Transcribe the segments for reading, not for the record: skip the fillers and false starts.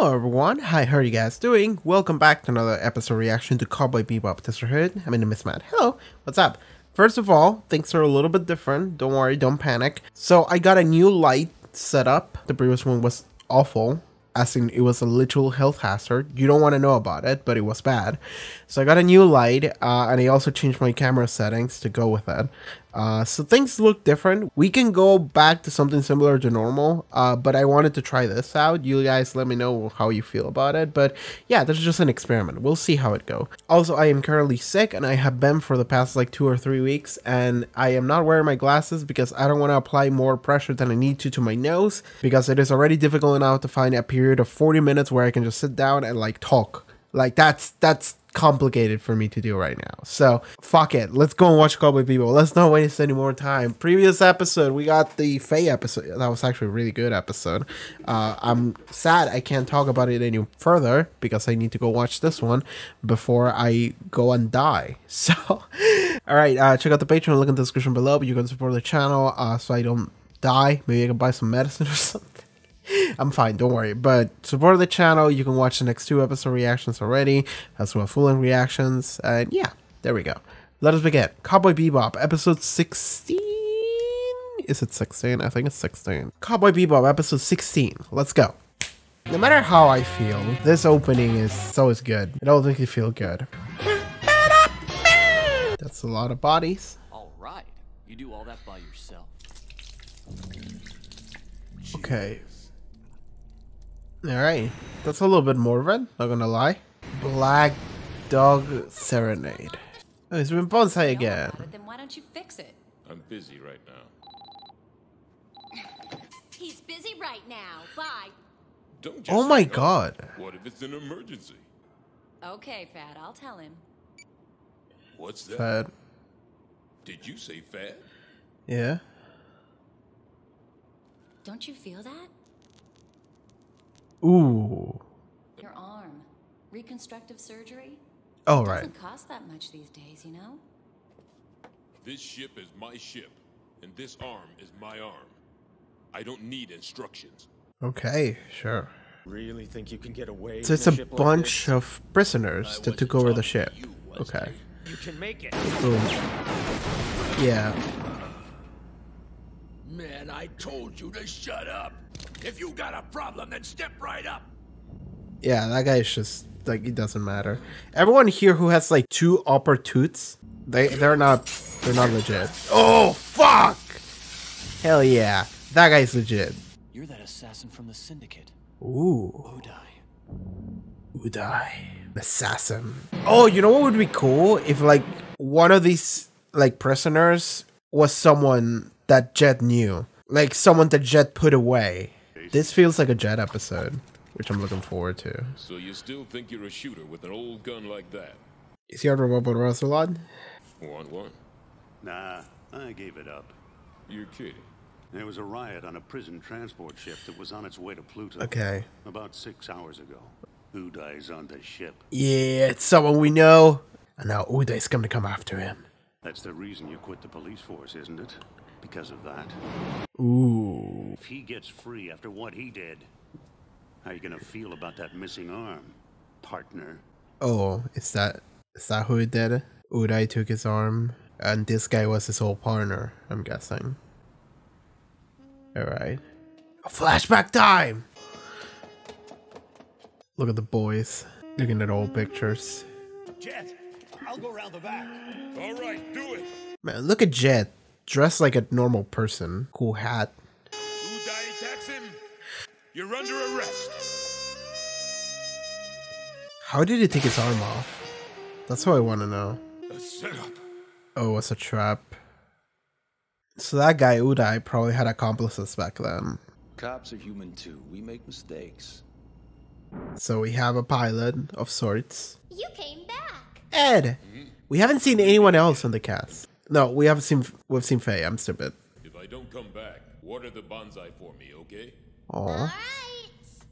Hello everyone, hi, how are you guys doing? Welcome back to another episode reaction to Cowboy Bebop. This is Haarute. I'm in the Mismat. Hello, what's up? First of all, things are a little bit different. Don't worry, don't panic. So I got a new light set up. The previous one was awful, as in it was a literal health hazard. You don't want to know about it, but it was bad. So I got a new light, and I also changed my camera settings to go with it. So things look different. We can go back to something similar to normal, but I wanted to try this out. You guys let me know how you feel about it. But yeah, this is just an experiment. We'll see how it goes. Also, I am currently sick, and I have been for the past like 2 or 3 weeks, and I am not wearing my glasses because I don't want to apply more pressure than I need to my nose, because it is already difficult enough to find a period of 40 minutes where I can just sit down and like talk. Like that's complicated for me to do right now. So fuck it, let's go and watch Cowboy Bebop. Let's not waste any more time. Previous episode, we got the Faye episode. That was actually a really good episode. I'm sad I can't talk about it any further because I need to go watch this one before I go and die. So all right, check out the Patreon, link in the description below. But you can support the channel so I don't die. Maybe I can buy some medicine or something. I'm fine, don't worry. But support the channel. You can watch the next 2 episode reactions already, as well as full-length reactions. And yeah, there we go. Let us begin. Cowboy Bebop, episode 16? Is it 16? I think it's 16. Cowboy Bebop, episode 16. Let's go. No matter how I feel, this opening is always good. It always makes you feel good. That's a lot of bodies. All right, you do all that by yourself. Okay. Alright, that's a little bit more of it, not gonna lie. Black Dog Serenade. Oh, he's been bonsai again. Then why don't you fix it? I'm busy right now. He's busy right now. Bye. Don't just Oh my hang up. god. What if it's an emergency? Okay, Fad, I'll tell him. What's that? Fad. Did you say fat? Yeah. Don't you feel that? Ooh. Your arm. Reconstructive surgery? Oh, It right. doesn't cost that much these days, you know? This ship is my ship, and this arm is my arm. I don't need instructions. Okay, sure. Really think you can get away? So it's a bunch of prisoners that took over the ship. Okay. You can make it. Boom. Yeah. Man, I told you to shut up. If you got a problem, then step right up. Yeah, that guy is just like, it doesn't matter. Everyone here who has like 2 upper tooths, they're not legit. Oh fuck! Hell yeah, that guy's legit. You're that assassin from the Syndicate. Ooh, Udai. Udai, assassin. Oh, you know what would be cool if like one of these like prisoners was someone that Jet knew, like someone that Jet put away. This feels like a Jet episode, which I'm looking forward to. So you still think you're a shooter with an old gun like that? Is he on Robot Russellon? Want one? Nah, I gave it up. You're kidding. There was a riot on a prison transport ship that was on its way to Pluto. Okay. About 6 hours ago. Udai's on the ship. Yeah, it's someone we know. And now Udai's going to come after him. That's the reason you quit the police force, isn't it? Because of that. Ooh. If he gets free after what he did, how you gonna feel about that missing arm, partner? Oh, is that who it did? Udai took his arm, and this guy was his old partner, I'm guessing. Alright. Flashback time! Look at the boys. Looking at old pictures. Jet, I'll go around the back. All right, do it. Man, look at Jet. Dressed like a normal person. Cool hat. Udai attacks him. You're under arrest. How did he take his arm off? That's what I want to know. A setup. Oh, it's a trap. So that guy, Udai, probably had accomplices back then. Cops are human too. We make mistakes. So we have a pilot of sorts. You came back. Ed! We haven't seen anyone else in the cast. No, we've seen Faye. I'm stupid. If I don't come back, water the bonsai for me, okay? Aww. Alright.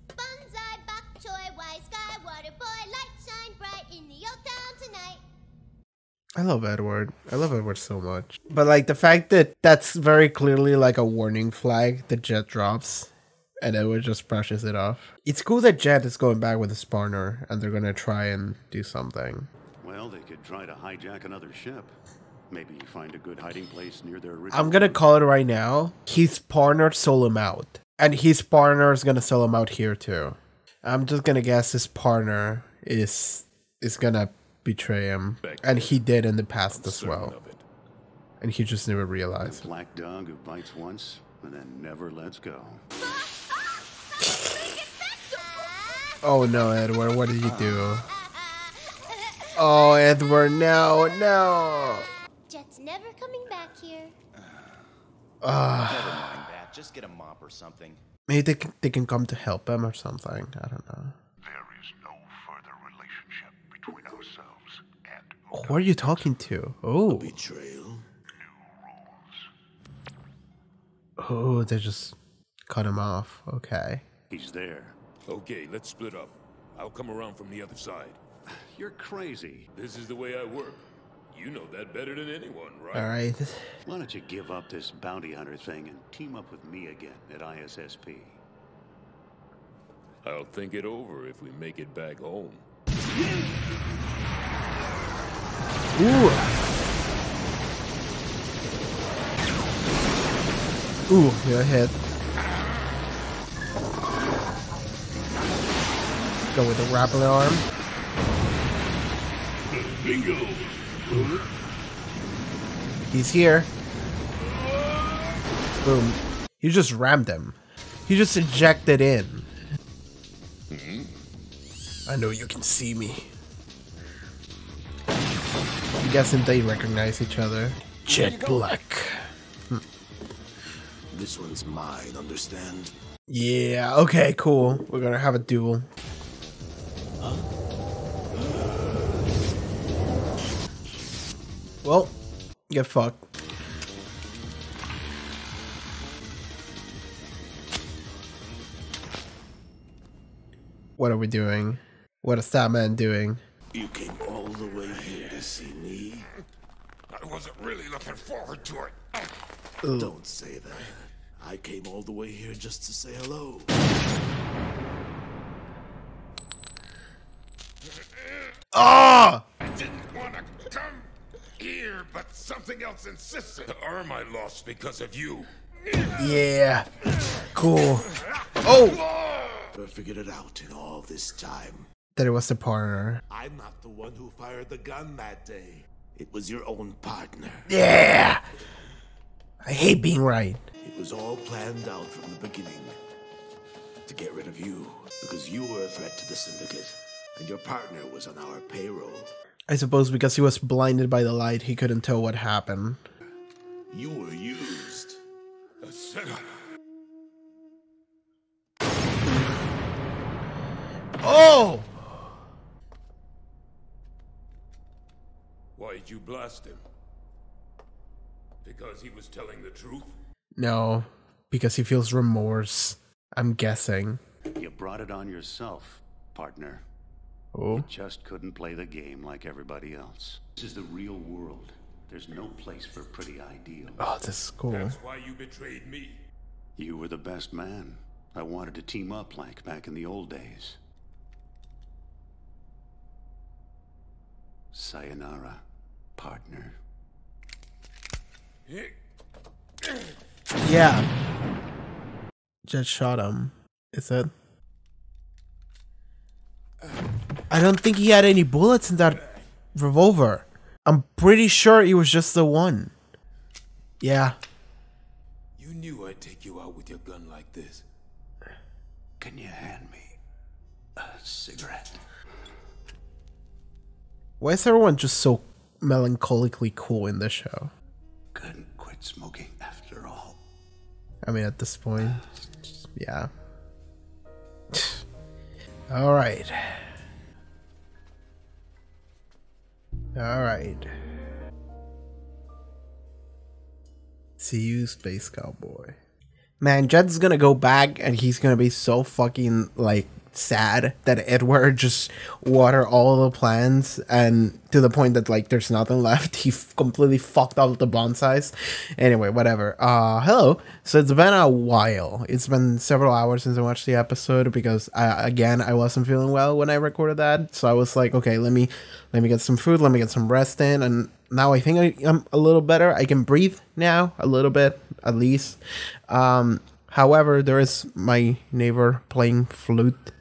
Bonsai, bok choy, wise guy, water boy, light shine bright in the old town tonight. I love Edward. I love Edward so much. But like the fact that that's very clearly like a warning flag that Jet drops. And Edward just brushes it off. It's cool that Jet is going back with his partner and they're gonna try and do something. Well, they could try to hijack another ship. Maybe find a good hiding place near their original... I'm gonna call it right now. His partner sold him out. And his partner is gonna sell him out here too. I'm just gonna guess his partner is gonna betray him. And he did in the past as well. And he just never realized. A black dog who bites once and then never lets go. Oh no, Edward, what did you do? Oh, Edward, no, no. Jet's never coming back here. Never mind that. Just get a mop or something. Maybe they can come to help him or something. I don't know. There is no further relationship between ourselves and... Who are you talking to? Oh. Betrayal. Oh, they just cut him off. Okay. He's there. Okay, let's split up. I'll come around from the other side. You're crazy. This is the way I work. You know that better than anyone, right? Alright. Why don't you give up this bounty hunter thing and team up with me again at ISSP? I'll think it over if we make it back home. Ooh. Ooh, you're ahead. Go with the grappling arm. Bingo. Ooh. He's here. Boom. You just rammed him. He just ejected in. I know you can see me. I'm guessing they recognize each other. Jet Black. This one's mine, understand? Yeah, okay, cool. We're gonna have a duel. Well, get fucked. What are we doing? What is that man doing? You came all the way here to see me? I wasn't really looking forward to it. Ugh. Don't say that. I came all the way here just to say hello. Ah! I didn't want to come here, but something else insisted. The arm I lost because of you. Yeah. Cool. Oh! I figured it out in all this time. That it was the partner. I'm not the one who fired the gun that day. It was your own partner. Yeah! I hate being right. It was all planned out from the beginning. To get rid of you, because you were a threat to the Syndicate, and your partner was on our payroll. I suppose because he was blinded by the light, he couldn't tell what happened. You were used. A setup. Oh! Why'd you blast him? Because he was telling the truth? No, because he feels remorse. I'm guessing. You brought it on yourself, partner. Oh. You just couldn't play the game like everybody else. This is the real world. There's no place for pretty ideals. Oh, this is cool. That's why you betrayed me. You were the best man. I wanted to team up like back in the old days. Sayonara, partner. Yeah. Jet shot him. Is it? I don't think he had any bullets in that revolver. I'm pretty sure it was just the one. Yeah. You knew I'd take you out with your gun like this. Can you hand me a cigarette? Why is everyone just so melancholically cool in this show? Couldn't quit smoking after all. I mean, at this point, yeah. All right. All right. See you, Space Cowboy. Man, Jed's gonna go back and he's gonna be so fucking, like, sad that Edward just water all the plants, and to the point that, like, there's nothing left. He completely fucked up the bonsais. Anyway, whatever. Hello. So it's been a while. It's been several hours since I watched the episode because I wasn't feeling well when I recorded that. So I was like, okay, let me get some food, let me get some rest in, and now I think I'm a little better. I can breathe now a little bit, at least. However, there is my neighbor playing flute,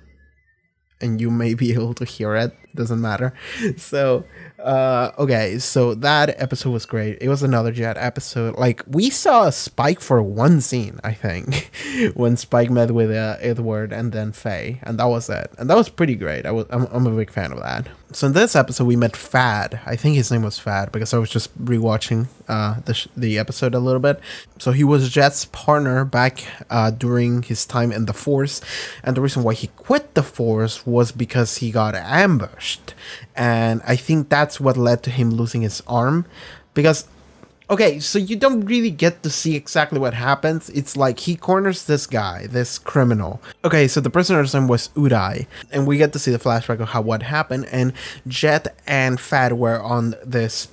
and you may be able to hear it. Doesn't matter. So, okay, so that episode was great. It was another Jet episode. Like, we saw Spike for one scene, I think, when Spike met with Edward and then Faye, and that was it. And that was pretty great. I'm a big fan of that. So in this episode, we met Fad. I think his name was Fad because I was just rewatching the episode a little bit. So he was Jet's partner back during his time in the Force, and the reason why he quit the Force was because he got ambushed, and I think that's what led to him losing his arm. Because, okay, so you don't really get to see exactly what happens. It's like he corners this guy, this criminal. Okay, so the prisoner's name was Uday, and we get to see the flashback of what happened, and Jet and Fad were on this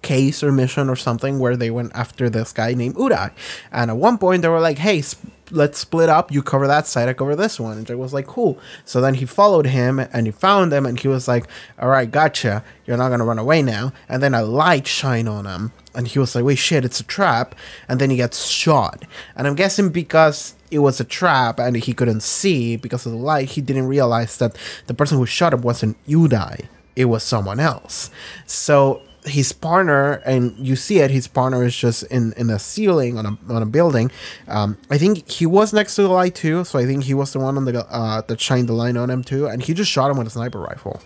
case or mission or something where they went after this guy named Uday, and at one point they were like, hey, let's split up, you cover that side, I cover this one. And Jack was like, cool. So then he followed him and he found him, and he was like, all right, gotcha, you're not gonna run away now. And then a light shined on him, and he was like, wait, shit, it's a trap. And then he gets shot, and I'm guessing because it was a trap and he couldn't see because of the light, he didn't realize that the person who shot him wasn't Uday, it was someone else. So his partner, and you see it, his partner is just in a ceiling on a building. I think he was next to the light too, so I think he was the one on the that shined the light on him too, and he just shot him with a sniper rifle.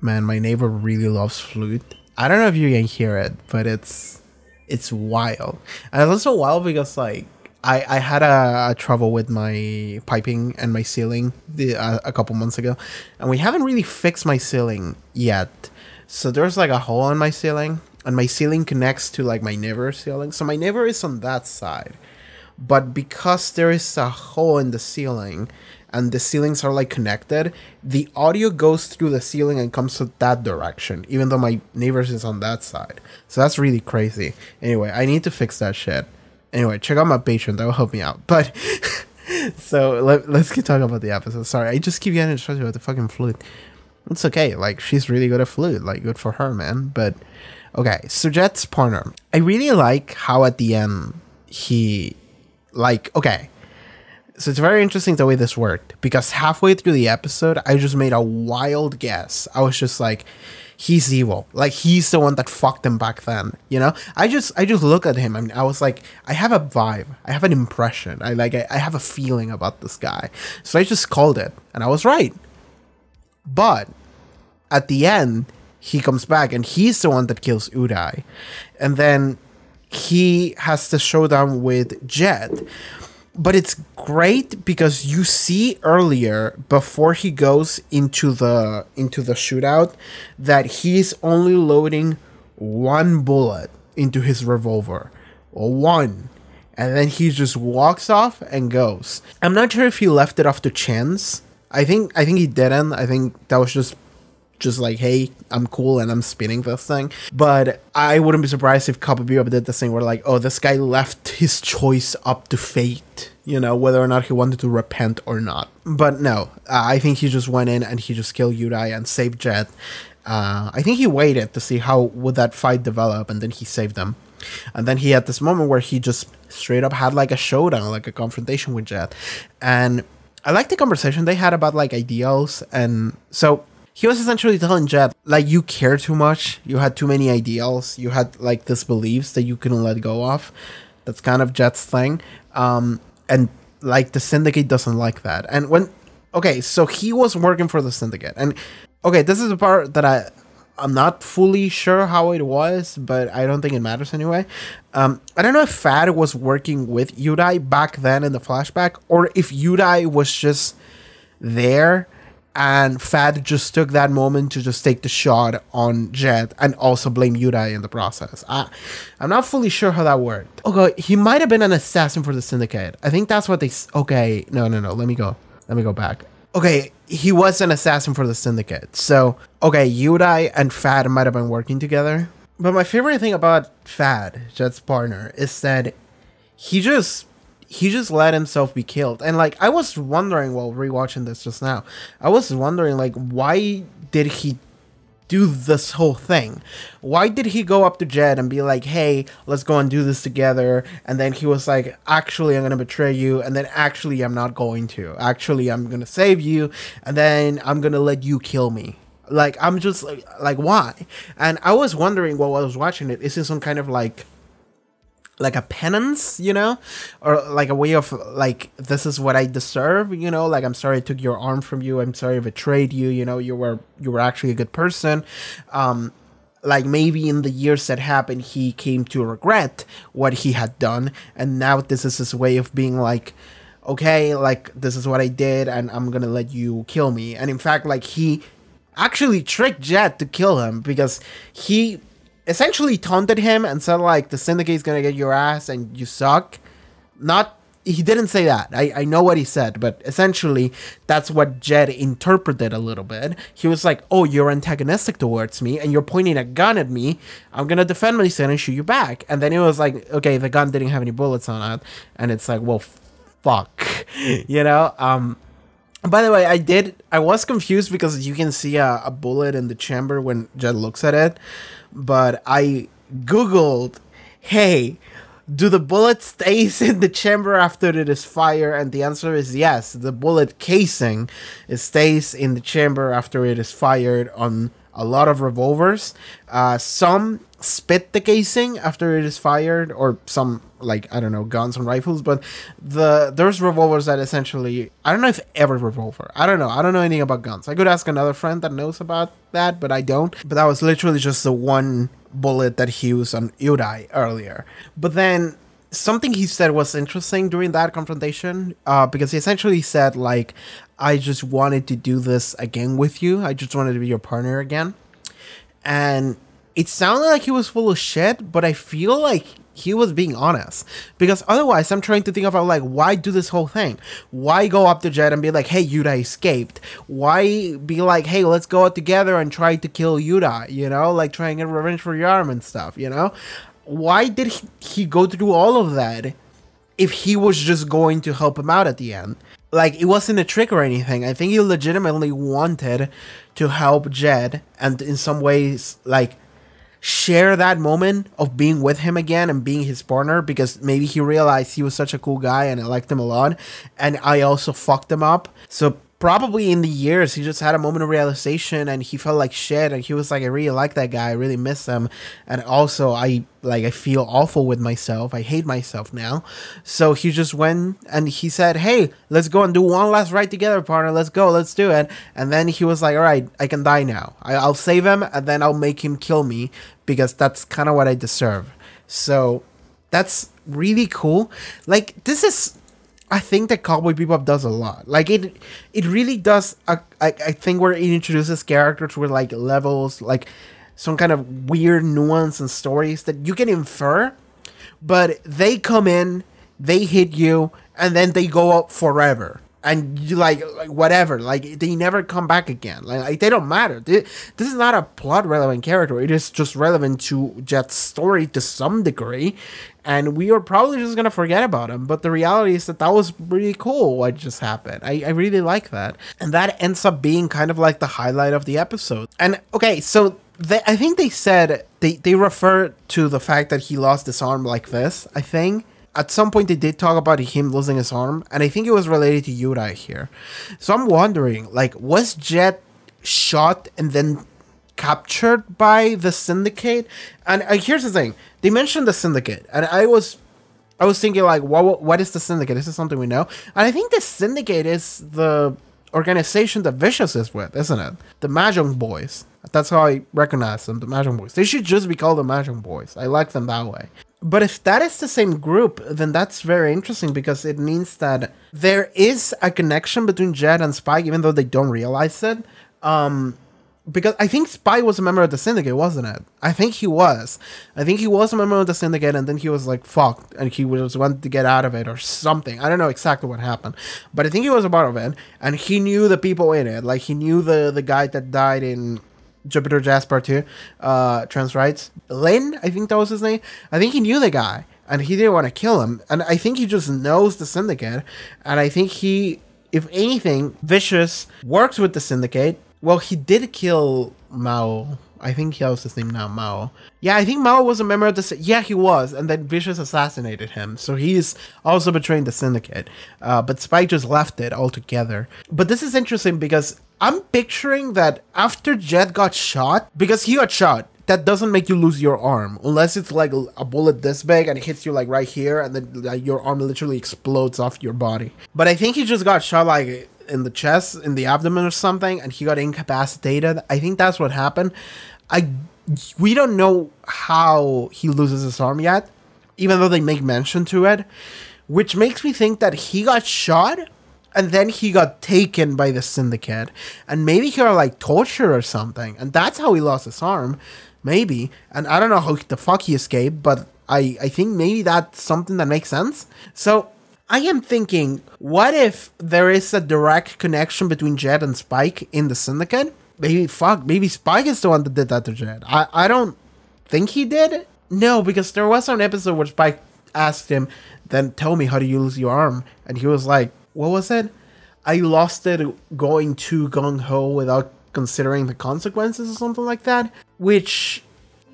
Man, my neighbor really loves flute. I don't know if you can hear it, but it's wild. And it's also wild because, like, I had a trouble with my piping and my ceiling a couple months ago, and we haven't really fixed my ceiling yet. So there's like a hole in my ceiling, and my ceiling connects to like my neighbor's ceiling. So my neighbor is on that side, but because there is a hole in the ceiling and the ceilings are like connected, the audio goes through the ceiling and comes to that direction, even though my neighbor's is on that side. So that's really crazy. Anyway, I need to fix that shit. Anyway, check out my Patreon, that will help me out. But, so, let's keep talking about the episode. Sorry, I just keep getting distracted with the fucking flute. It's okay, like, she's really good at flute, like, good for her, man. But, okay, so Jet's partner. I really like how at the end, he, like, okay. So it's very interesting the way this worked, because halfway through the episode, I just made a wild guess. I was just like, he's evil. Like, he's the one that fucked him back then, you know? I just look at him, I mean, I was like, I have a vibe. I have an impression. I have a feeling about this guy. So I just called it, and I was right. But at the end, he comes back, and he's the one that kills Uday. And then he has the showdown with Jet. But it's great because you see earlier, before he goes into the shootout, that he's only loading one bullet into his revolver. One. And then he just walks off and goes. I'm not sure if he left it off to chance. I think he didn't. I think that was just like, hey, I'm cool and I'm spinning this thing. But I wouldn't be surprised if Cowboy Bebop did this thing where, like, oh, this guy left his choice up to fate, you know, whether or not he wanted to repent or not. But no, I think he just went in and he just killed Uday and saved Jet. I think he waited to see how would that fight develop, and then he saved them. And then he had this moment where he just straight up had like a showdown, like a confrontation with Jet. And I like the conversation they had about like ideals. And so he was essentially telling Jet, like, you care too much. You had too many ideals. You had, like, these beliefs that you couldn't let go of. That's kind of Jet's thing. And, like, the Syndicate doesn't like that. And when... Okay, so he was working for the Syndicate. And, okay, this is the part that I'm not fully sure how it was, but I don't think it matters anyway. I don't know if Fad was working with Uday back then in the flashback, or if Uday was just there and Fad just took that moment to just take the shot on Jet and also blame Yudai in the process. I'm not fully sure how that worked. Okay, he might have been an assassin for the Syndicate. I think that's what they... Okay, no. Let me go back. Okay, he was an assassin for the Syndicate. So, okay, Yudai and Fad might have been working together. But my favorite thing about Fad, Jet's partner, is that he just let himself be killed. And like, I was wondering while rewatching this just now, I was wondering like, why did he do this whole thing? Why did he go up to Jet and be like, hey, let's go and do this together? And then he was like, actually, I'm going to betray you. And then actually, I'm not going to. Actually, I'm going to save you. And then I'm going to let you kill me. Like, I'm just like, why? And I was wondering while I was watching it, is this some kind of like a penance, you know, or like a way of like, this is what I deserve, you know, like, I'm sorry I took your arm from you, I'm sorry I betrayed you, you know, you were actually a good person. Like maybe in the years that happened, he came to regret what he had done, and now this is his way of being like, okay, like, this is what I did, and I'm gonna let you kill me. And in fact, like, he actually tricked Jet to kill him, because he essentially taunted him and said like, the Syndicate's gonna get your ass and you suck. He didn't say that. I know what he said, but essentially that's what Jet interpreted a little bit. He was like, oh, you're antagonistic towards me and you're pointing a gun at me. I'm gonna defend myself and shoot you back. And then it was like, okay, the gun didn't have any bullets on it. And it's like, well, fuck, you know? By the way, I was confused because you can see a bullet in the chamber when Jet looks at it. But I Googled, hey, do the bullets stays in the chamber after it is fired? And the answer is yes. The bullet casing, it stays in the chamber after it is fired on a lot of revolvers. Some spit the casing after it is fired, or some, like, I don't know, guns and rifles, but there's revolvers that essentially, I don't know if every revolver, I don't know anything about guns. I could ask another friend that knows about that, but I don't. But that was literally just the one bullet that he used on Yudai earlier. But then something he said was interesting during that confrontation, because he essentially said like, I just wanted to do this again with you. I just wanted to be your partner again. And it sounded like he was full of shit, but I feel like he was being honest, because otherwise I'm trying to think about like, why do this whole thing? Why go up to Jet and be like, hey, Yudai escaped? Why be like, hey, let's go out together and try to kill Yudai, you know, like try and get revenge for your arm and stuff, you know? Why did he go through all of that if he was just going to help him out at the end? Like, it wasn't a trick or anything. I think he legitimately wanted to help Jet and in some ways, like, share that moment of being with him again and being his partner, because maybe he realized he was such a cool guy and I liked him a lot, and I also fucked him up. So probably in the years he just had a moment of realization and he felt like shit, and he was like, I really like that guy, I really miss him, and also I feel awful with myself, I hate myself now. So he just went and he said, hey, let's go and do one last ride together, partner, let's go, let's do it. And then he was like, all right, I can die now, I'll save him and then I'll make him kill me, because that's kind of what I deserve. So that's really cool. Like, this is, I think that Cowboy Bebop does a lot. Like, it really does. I think where it introduces characters with like levels, like some kind of weird nuance and stories that you can infer, but they come in, they hit you, and then they go up forever. And you like whatever, like they never come back again. Like they don't matter. This is not a plot relevant character. It is just relevant to Jet's story to some degree, and we are probably just gonna forget about him. But the reality is that was really cool what just happened. I really like that, and that ends up being kind of like the highlight of the episode. And okay, so I think they said they refer to the fact that he lost his arm like this. I think at some point they did talk about him losing his arm, and I think it was related to Yudai here. So I'm wondering, like, was Jet shot and then captured by the Syndicate? And here's the thing, they mentioned the Syndicate, and I was thinking like, what is the Syndicate? Is this something we know? And I think the Syndicate is the organization that Vicious is with, isn't it? The Mahjong Boys. That's how I recognize them, the Mahjong Boys. They should just be called the Mahjong Boys. I like them that way. But if that is the same group, then that's very interesting because it means that there is a connection between Jet and Spike, even though they don't realize it. Because I think Spike was a member of the Syndicate, wasn't it? I think he was. I think he was a member of the Syndicate, and then he was like, fucked, and he was wanted to get out of it or something. I don't know exactly what happened. But I think he was a part of it, and he knew the people in it. Like, he knew the guy that died in Jupiter Jasper 2, Trans Rights. Lynn, I think that was his name. I think he knew the guy, and he didn't want to kill him. And I think he just knows the Syndicate, and I think he, if anything, Vicious works with the Syndicate. Well, he did kill Mao. I think he was his name now, Mao. Yeah, I think Mao was a member of the... Yeah, he was. And then Vicious assassinated him. So he's also betraying the Syndicate. But Spike just left it altogether. But this is interesting because I'm picturing that after Jet got shot, because he got shot, that doesn't make you lose your arm. Unless it's like a bullet this big and it hits you like right here and then like, your arm literally explodes off your body. But I think he just got shot like... in the chest, in the abdomen or something, and he got incapacitated. I think that's what happened. We don't know how he loses his arm yet, even though they make mention to it, which makes me think that he got shot and then he got taken by the Syndicate, and maybe he got like tortured or something, and that's how he lost his arm, maybe. And I don't know how the fuck he escaped, but I think maybe that's something that makes sense. So I am thinking, what if there is a direct connection between Jet and Spike in the Syndicate? Maybe Spike is the one that did that to Jet. I don't think he did. No, because there was an episode where Spike asked him, then tell me, how do you lose your arm? And he was like, what was it? I lost it going too gung-ho without considering the consequences or something like that. Which...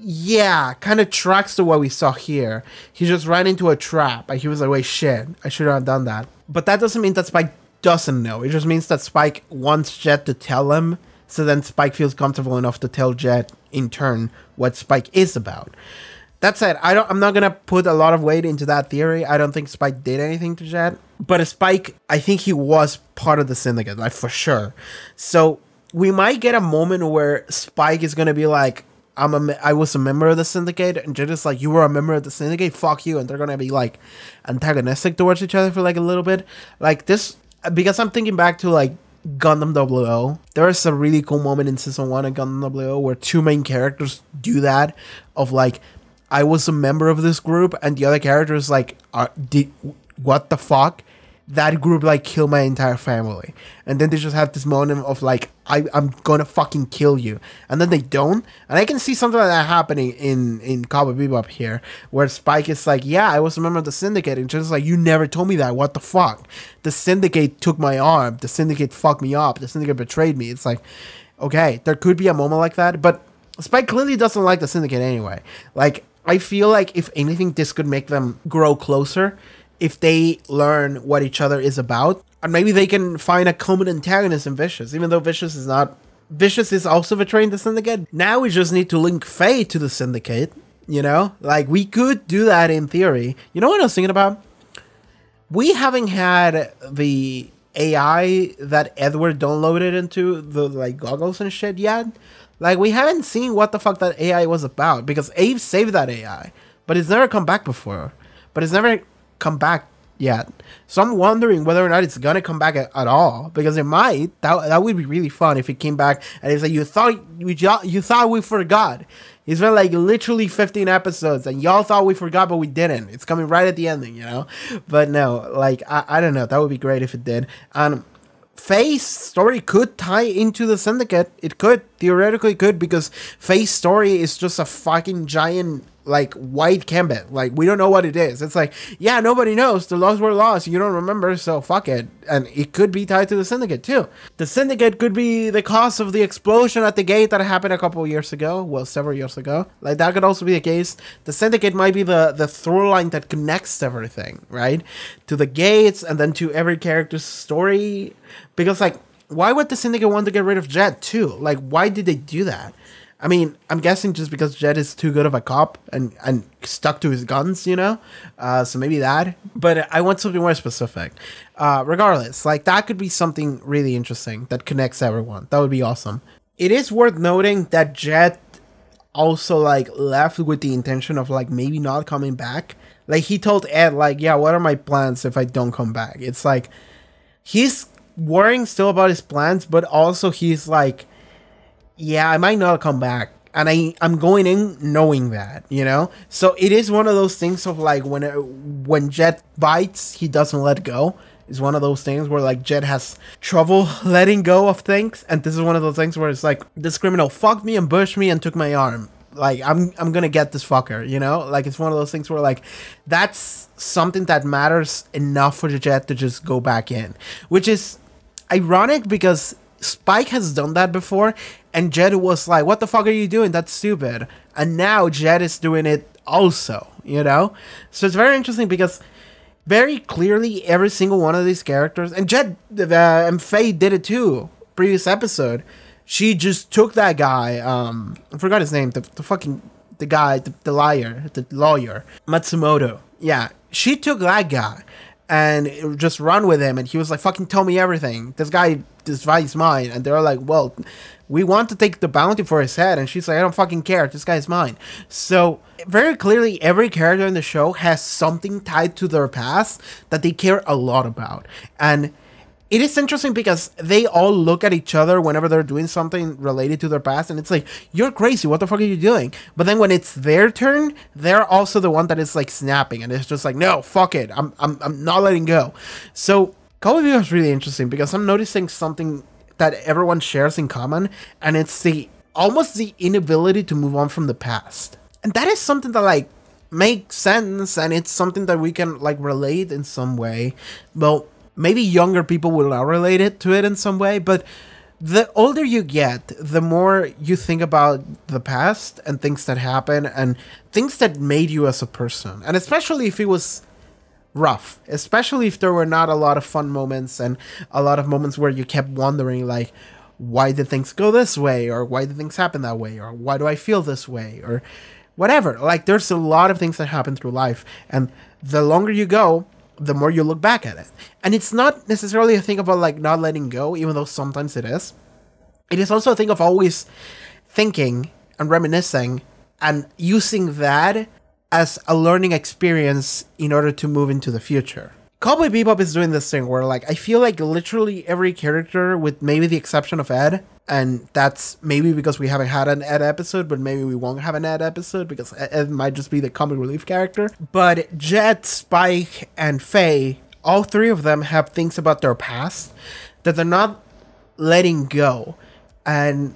yeah, kind of tracks to what we saw here. He just ran into a trap and he was like, wait, shit, I should have done that. But that doesn't mean that Spike doesn't know. It just means that Spike wants Jet to tell him, so then Spike feels comfortable enough to tell Jet in turn what Spike is about. That said, I'm not gonna put a lot of weight into that theory. I don't think Spike did anything to Jet. But Spike, I think he was part of the Syndicate, like for sure. So we might get a moment where Spike is gonna be like, I was a member of the Syndicate, and Jet is like, you were a member of the Syndicate, fuck you, and they're gonna be like antagonistic towards each other for like a little bit, like this, because I'm thinking back to like Gundam 00. There is a really cool moment in season 1 of Gundam 00 where two main characters do that, of like, I was a member of this group, and the other character is like, what the fuck? That group like killed my entire family, and then they just have this moment of like, I'm gonna fucking kill you, and then they don't. And I can see something like that happening in Cowboy Bebop here, where Spike is like, yeah, I was a member of the Syndicate, and just like, you never told me that, what the fuck? The Syndicate took my arm, the Syndicate fucked me up, the Syndicate betrayed me. It's like, okay, there could be a moment like that, but Spike clearly doesn't like the Syndicate anyway. Like, I feel like if anything, this could make them grow closer if they learn what each other is about, and maybe they can find a common antagonist in Vicious, even though Vicious is also betraying the Syndicate. Now we just need to link Faye to the Syndicate, you know? Like, we could do that in theory. You know what I was thinking about? We haven't had the AI that Edward downloaded into the, like, goggles and shit yet. Like, we haven't seen what the fuck that AI was about, because Abe saved that AI, but it's never come back before. But it's never come back yet. So I'm wondering whether or not it's gonna come back at all, because it might. That would be really fun if it came back and it's like, you thought we forgot. It's been like literally 15 episodes and y'all thought we forgot, but we didn't. It's coming right at the ending, you know? But no, like, I don't know. That would be great if it did. And Faye's story could tie into the Syndicate. It could. Theoretically could, because Faye's story is just a fucking giant, like, white gambit. Like, we don't know what it is. It's like, yeah, nobody knows. The laws were lost. You don't remember, so fuck it. And it could be tied to the Syndicate, too. The Syndicate could be the cause of the explosion at the gate that happened a couple of years ago. Well, several years ago. Like, that could also be the case. The Syndicate might be the through line that connects everything, right? To the gates, and then to every character's story. Because, like, why would the Syndicate want to get rid of Jet, too? Like, why did they do that? I mean, I'm guessing just because Jet is too good of a cop and stuck to his guns, you know? So maybe that. But I want something more specific. Regardless, like, that could be something really interesting that connects everyone. That would be awesome. It is worth noting that Jet also like left with the intention of like maybe not coming back. Like he told Ed like, yeah, what are my plans if I don't come back? It's like he's worrying still about his plans, but also he's like, yeah, I might not come back. And I'm going in knowing that, you know? So it is one of those things of like when Jet bites, he doesn't let go. It's one of those things where like Jet has trouble letting go of things. And this is one of those things where it's like, this criminal fucked me, ambushed me, and took my arm. Like, I'm gonna get this fucker, you know? Like, it's one of those things where like, that's something that matters enough for Jet to just go back in. Which is ironic because Spike has done that before, and Jet was like, what the fuck are you doing? That's stupid. And now Jet is doing it also, you know? So it's very interesting because very clearly every single one of these characters, and Jet and Faye did it too, previous episode, she just took that guy, I forgot his name, the guy, the lawyer, Matsumoto. Yeah, she took that guy and just run with him, and he was like, fucking tell me everything. This guy's mine. And they're like, well, we want to take the bounty for his head. And she's like, I don't fucking care. This guy's mine. So very clearly, every character in the show has something tied to their past that they care a lot about. And it is interesting because they all look at each other whenever they're doing something related to their past, and it's like, you're crazy, what the fuck are you doing? But then when it's their turn, they're also the one that is like snapping, and it's just like, no, fuck it, I'm not letting go. So Cowboy Bebop is really interesting because I'm noticing something that everyone shares in common, and it's almost the inability to move on from the past. And that is something that like makes sense, and it's something that we can like relate in some way. Well, maybe younger people will not relate it to it in some way, but the older you get, the more you think about the past and things that happen and things that made you as a person. And especially if it was rough, especially if there were not a lot of fun moments and a lot of moments where you kept wondering like, why did things go this way? Or why did things happen that way? Or why do I feel this way? Or whatever. Like, there's a lot of things that happen through life. And the longer you go, the more you look back at it. And it's not necessarily a thing about like not letting go, even though sometimes it is. It is also a thing of always thinking and reminiscing and using that as a learning experience in order to move into the future. Cowboy Bebop is doing this thing where like I feel like literally every character, with maybe the exception of Ed, and that's maybe because we haven't had an Ed episode, but maybe we won't have an Ed episode because Ed might just be the comic relief character. But Jet, Spike, and Faye, all three of them have things about their past that they're not letting go. And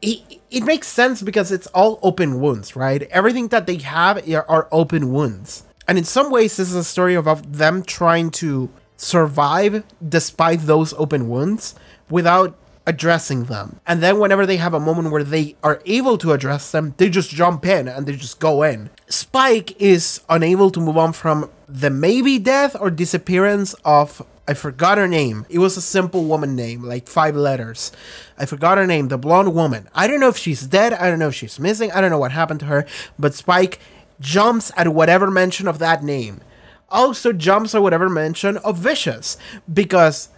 it makes sense because it's all open wounds, right? Everything that they have are open wounds. And in some ways, this is a story of them trying to survive despite those open wounds without addressing them. And then whenever they have a moment where they are able to address them, they just jump in and they just go in. Spike is unable to move on from the maybe death or disappearance of, I forgot her name. It was a simple woman name, like 5 letters. I forgot her name, the blonde woman. I don't know if she's dead, I don't know if she's missing, I don't know what happened to her, but Spike jumps at whatever mention of that name. Also jumps at whatever mention of Vicious, because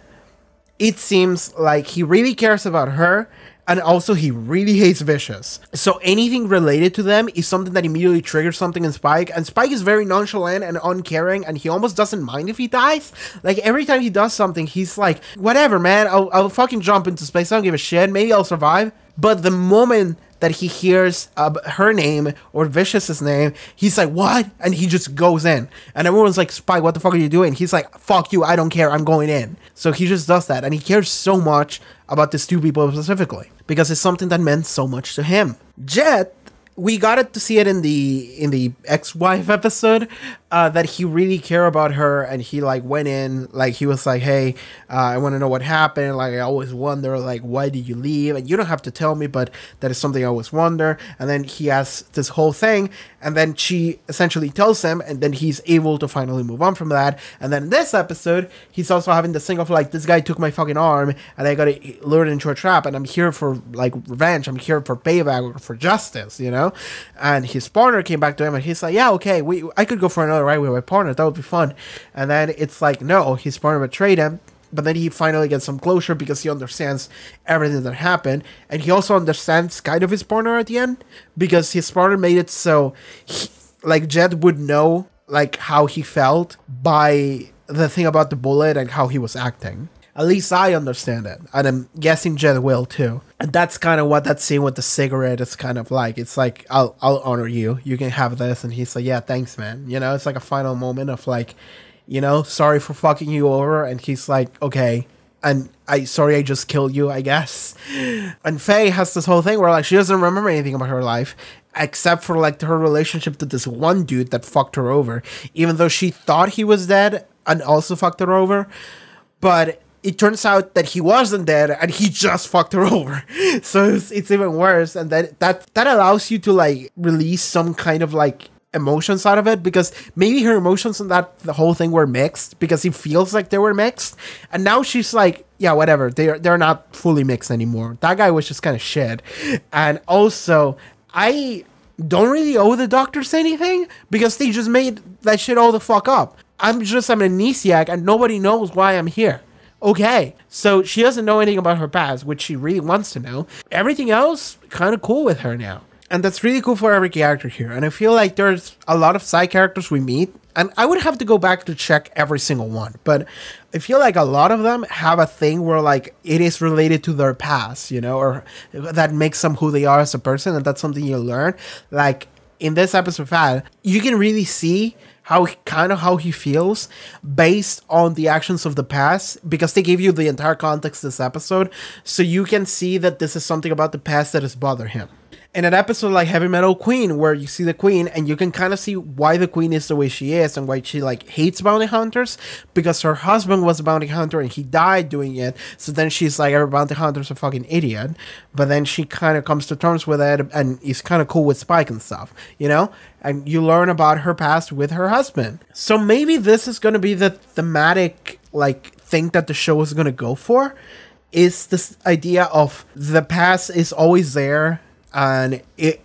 it seems like he really cares about her, and also he really hates Vicious. So anything related to them is something that immediately triggers something in Spike, and Spike is very nonchalant and uncaring, and he almost doesn't mind if he dies. Like, every time he does something, he's like, whatever, man, I'll fucking jump into space, I don't give a shit, maybe I'll survive. But the moment that he hears her name or Vicious's name, he's like, what? And he just goes in. And everyone's like, Spike, what the fuck are you doing? He's like, fuck you, I don't care, I'm going in. So he just does that. And he cares so much about these two people specifically because it's something that meant so much to him. Jet, we got it to see it in the ex-wife episode, that he really cared about her, and he like went in, like he was like, hey, I want to know what happened, like I always wonder, like, why did you leave? And you don't have to tell me, but that is something I always wonder. And then he has this whole thing, and then she essentially tells him, and then he's able to finally move on from that. And then in this episode, he's also having this thing of like, this guy took my fucking arm, and I got lured into a trap, and I'm here for like revenge, I'm here for payback, for justice, you know? And his partner came back to him, and he's like, yeah, okay, I could go for another ride with my partner, that would be fun. And then it's like, no, his partner betrayed him, but then he finally gets some closure because he understands everything that happened, and he also understands kind of his partner at the end, because his partner made it so like Jed would know like how he felt by the thing about the bullet and how he was acting. At least I understand it, and I'm guessing Jed will too. And that's kind of what that scene with the cigarette is kind of like. It's like, I'll honor you. You can have this. And he's like, yeah, thanks, man. You know, it's like a final moment of like, you know, sorry for fucking you over. And he's like, okay. And sorry I just killed you, I guess. And Faye has this whole thing where like she doesn't remember anything about her life, except for like her relationship to this one dude that fucked her over, even though she thought he was dead and also fucked her over. But it turns out that he wasn't dead and he just fucked her over. So it's even worse. And that allows you to like release some kind of like emotions out of it, because maybe her emotions on the whole thing were mixed because he feels like they were mixed. And now she's like, yeah, whatever. They're not fully mixed anymore. That guy was just kind of shit. And also, I don't really owe the doctors anything because they just made that shit all the fuck up. I'm just an amnesiac and nobody knows why I'm here. Okay, so she doesn't know anything about her past, which she really wants to know. Everything else, kind of cool with her now. And that's really cool for every character here. And I feel like there's a lot of side characters we meet. And I would have to go back to check every single one. But I feel like a lot of them have a thing where like it is related to their past, you know, or that makes them who they are as a person. And that's something you learn. Like in this episode of Fad, you can really see how he feels based on the actions of the past, because they gave you the entire context of this episode, so you can see that this is something about the past that has bothered him. In an episode like Heavy Metal Queen, where you see the queen and you can kind of see why the queen is the way she is and why she like hates bounty hunters, because her husband was a bounty hunter and he died doing it. So then she's like, every bounty hunter's a fucking idiot. But then she kind of comes to terms with it and is kind of cool with Spike and stuff, you know? And you learn about her past with her husband. So maybe this is going to be the thematic like thing that the show is going to go for, is this idea of the past is always there. And it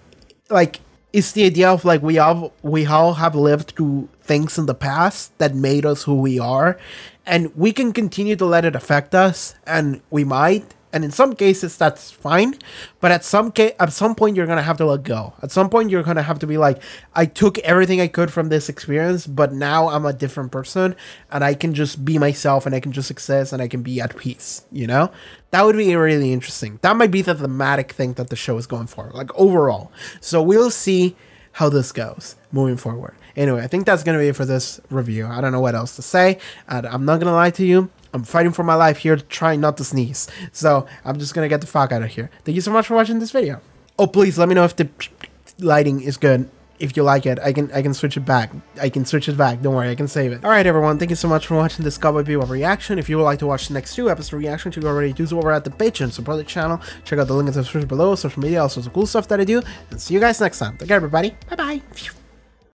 like it's the idea of like we all have lived through things in the past that made us who we are, and we can continue to let it affect us, and we might, and in some cases that's fine, but at some point you're gonna have to let go. At some point you're gonna have to be like, I took everything I could from this experience, but now I'm a different person and I can just be myself and I can just exist and I can be at peace, you know? That would be really interesting. That might be the thematic thing that the show is going for, like overall. So we'll see how this goes moving forward. Anyway, I think that's gonna be it for this review. I don't know what else to say, and I'm not gonna lie to you, I'm fighting for my life here, trying not to sneeze. So I'm just gonna get the fuck out of here. Thank you so much for watching this video. Oh, please let me know if the lighting is good. If you like it, I can switch it back. Don't worry, I can save it. Alright everyone, thank you so much for watching this Cowboy Bebop reaction. If you would like to watch the next 2 episode reactions, you can already do so over at the Patreon. Support the channel. Check out the link in the description below, social media, all sorts of cool stuff that I do. And see you guys next time. Take care everybody. Bye bye.